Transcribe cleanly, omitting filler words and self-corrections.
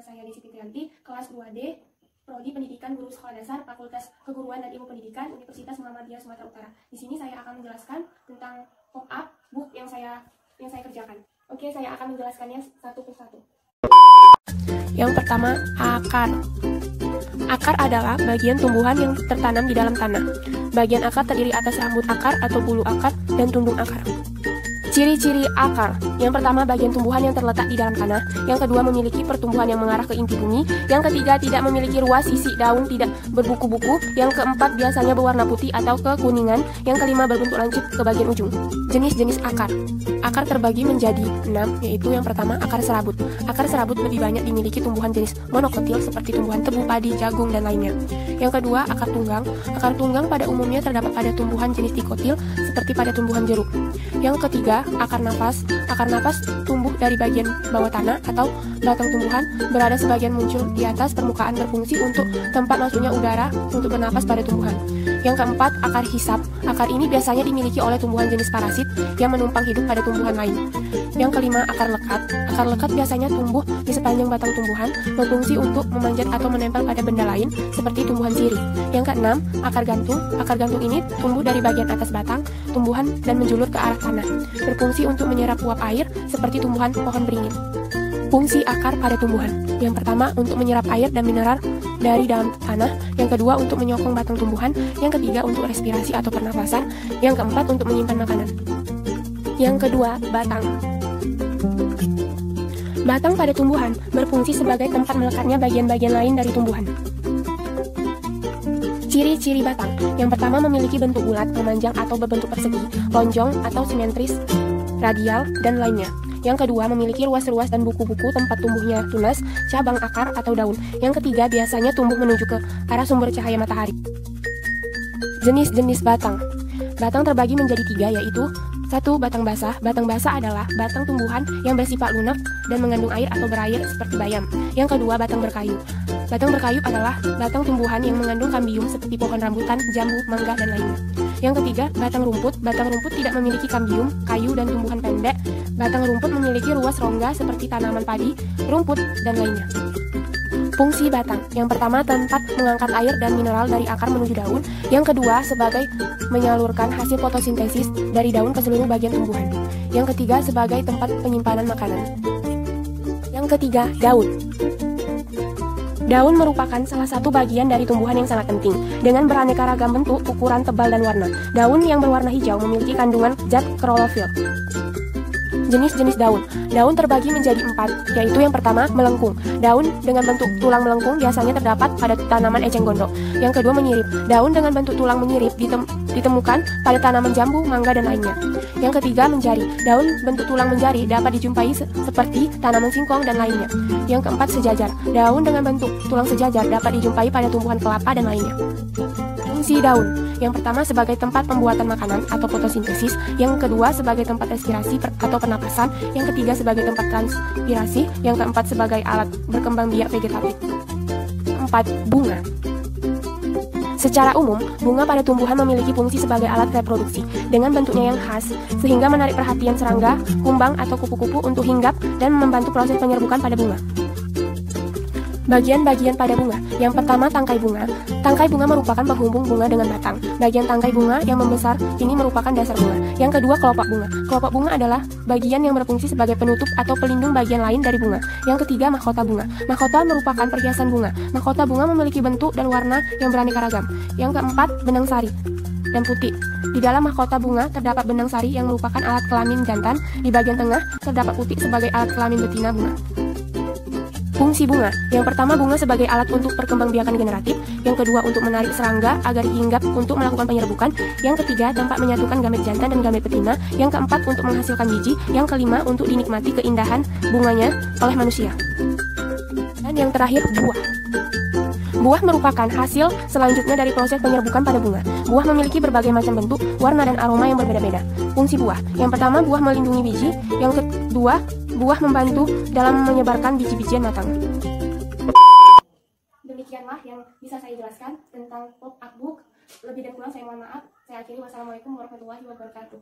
saya Desi Fitrianti, kelas 2D, Prodi Pendidikan Guru Sekolah Dasar, Fakultas Keguruan dan Ilmu Pendidikan, Universitas Muhammadiyah Sumatera Utara. Di sini saya akan menjelaskan tentang pop-up book yang saya kerjakan. Oke, saya akan menjelaskannya satu persatu. Yang pertama, akar. Akar adalah bagian tumbuhan yang tertanam di dalam tanah. Bagian akar terdiri atas rambut akar atau bulu akar dan tundung akar. Ciri-ciri akar. Yang pertama, bagian tumbuhan yang terletak di dalam tanah. Yang kedua, memiliki pertumbuhan yang mengarah ke inti bumi. Yang ketiga, tidak memiliki ruas sisi daun, tidak berbuku-buku. Yang keempat, biasanya berwarna putih atau kekuningan. Yang kelima, berbentuk lancip ke bagian ujung. Jenis-jenis akar. Akar terbagi menjadi 6, yaitu yang pertama, akar serabut. Akar serabut lebih banyak dimiliki tumbuhan jenis monokotil seperti tumbuhan tebu, padi, jagung, dan lainnya. Yang kedua, akar tunggang. Akar tunggang pada umumnya terdapat pada tumbuhan jenis dikotil seperti pada tumbuhan jeruk. Yang ketiga, akar nafas. Akar nafas tumbuh dari bagian bawah tanah atau batang tumbuhan, berada sebagian muncul di atas permukaan, berfungsi untuk tempat masuknya udara untuk bernapas pada tumbuhan. Yang keempat, akar hisap. Akar ini biasanya dimiliki oleh tumbuhan jenis parasit yang menumpang hidup pada tumbuhan lain. Yang kelima, akar lekat. Akar lekat biasanya tumbuh di sepanjang batang tumbuhan, berfungsi untuk memanjat atau menempel pada benda lain seperti tumbuhan sirih. Yang keenam, akar gantung. Akar gantung ini tumbuh dari bagian atas batang tumbuhan dan menjulur ke arah tanah, berfungsi untuk menyerap uap air seperti tumbuhan pohon beringin. Fungsi akar pada tumbuhan. Yang pertama, untuk menyerap air dan mineral dari dalam tanah. Yang kedua, untuk menyokong batang tumbuhan. Yang ketiga, untuk respirasi atau pernapasan. Yang keempat, untuk menyimpan makanan. Yang kedua, batang. Batang pada tumbuhan berfungsi sebagai tempat melekatnya bagian-bagian lain dari tumbuhan. Ciri-ciri batang. Yang pertama, memiliki bentuk bulat, memanjang atau berbentuk persegi, lonjong atau simetris, radial, dan lainnya. Yang kedua, memiliki ruas-ruas dan buku-buku tempat tumbuhnya tunas, cabang akar, atau daun. Yang ketiga, biasanya tumbuh menuju ke arah sumber cahaya matahari. Jenis-jenis batang. Batang terbagi menjadi 3, yaitu 1. Batang basah. Batang basah adalah batang tumbuhan yang bersifat lunak dan mengandung air atau berair seperti bayam. Yang kedua, batang berkayu. Batang berkayu adalah batang tumbuhan yang mengandung kambium seperti pohon rambutan, jambu, mangga, dan lainnya. Yang ketiga, batang rumput. Batang rumput tidak memiliki kambium, kayu, dan tumbuhan pendek. Batang rumput memiliki ruas rongga seperti tanaman padi, rumput, dan lainnya. Fungsi batang. Yang pertama, tempat mengangkat air dan mineral dari akar menuju daun. Yang kedua, sebagai menyalurkan hasil fotosintesis dari daun ke seluruh bagian tumbuhan. Yang ketiga, sebagai tempat penyimpanan makanan. Yang ketiga, daun. Daun merupakan salah satu bagian dari tumbuhan yang sangat penting, dengan beraneka ragam bentuk, ukuran, tebal, dan warna. Daun yang berwarna hijau memiliki kandungan zat klorofil. Jenis-jenis daun. Daun terbagi menjadi 4, yaitu yang pertama, melengkung. Daun dengan bentuk tulang melengkung biasanya terdapat pada tanaman eceng gondok. Yang kedua, menyirip. Daun dengan bentuk tulang menyirip ditemukan pada tanaman jambu, mangga, dan lainnya. Yang ketiga, menjari. Daun bentuk tulang menjari dapat dijumpai seperti tanaman singkong dan lainnya. Yang keempat, sejajar. Daun dengan bentuk tulang sejajar dapat dijumpai pada tumbuhan kelapa dan lainnya. Fungsi daun. Yang pertama, sebagai tempat pembuatan makanan atau fotosintesis. Yang kedua, sebagai tempat respirasi atau pernapasan. Yang ketiga, sebagai tempat transpirasi. Yang keempat, sebagai alat berkembang biak vegetatif. 4. Bunga. Secara umum, bunga pada tumbuhan memiliki fungsi sebagai alat reproduksi dengan bentuknya yang khas, sehingga menarik perhatian serangga, kumbang, atau kupu-kupu untuk hinggap dan membantu proses penyerbukan pada bunga. Bagian-bagian pada bunga. Yang pertama, tangkai bunga. Tangkai bunga merupakan penghubung bunga dengan batang. Bagian tangkai bunga yang membesar ini merupakan dasar bunga. Yang kedua, kelopak bunga. Kelopak bunga adalah bagian yang berfungsi sebagai penutup atau pelindung bagian lain dari bunga. Yang ketiga, mahkota bunga. Mahkota merupakan perhiasan bunga. Mahkota bunga memiliki bentuk dan warna yang beraneka ragam. Yang keempat, benang sari dan putih. Di dalam mahkota bunga terdapat benang sari yang merupakan alat kelamin jantan. Di bagian tengah terdapat putih sebagai alat kelamin betina bunga. Fungsi bunga. Yang pertama, bunga sebagai alat untuk perkembangbiakan generatif. Yang kedua, untuk menarik serangga agar hinggap untuk melakukan penyerbukan. Yang ketiga, tempat menyatukan gamet jantan dan gamet betina. Yang keempat, untuk menghasilkan biji. Yang kelima, untuk dinikmati keindahan bunganya oleh manusia. Dan yang terakhir, buah. Buah merupakan hasil selanjutnya dari proses penyerbukan pada bunga. Buah memiliki berbagai macam bentuk, warna, dan aroma yang berbeda-beda. Fungsi buah. Yang pertama, buah melindungi biji. Yang kedua, buah membantu dalam menyebarkan biji-bijian matang. Demikianlah yang bisa saya jelaskan tentang pop-up book. Lebih dan kurang saya mohon maaf. Saya akhiri. Wassalamualaikum warahmatullahi wabarakatuh.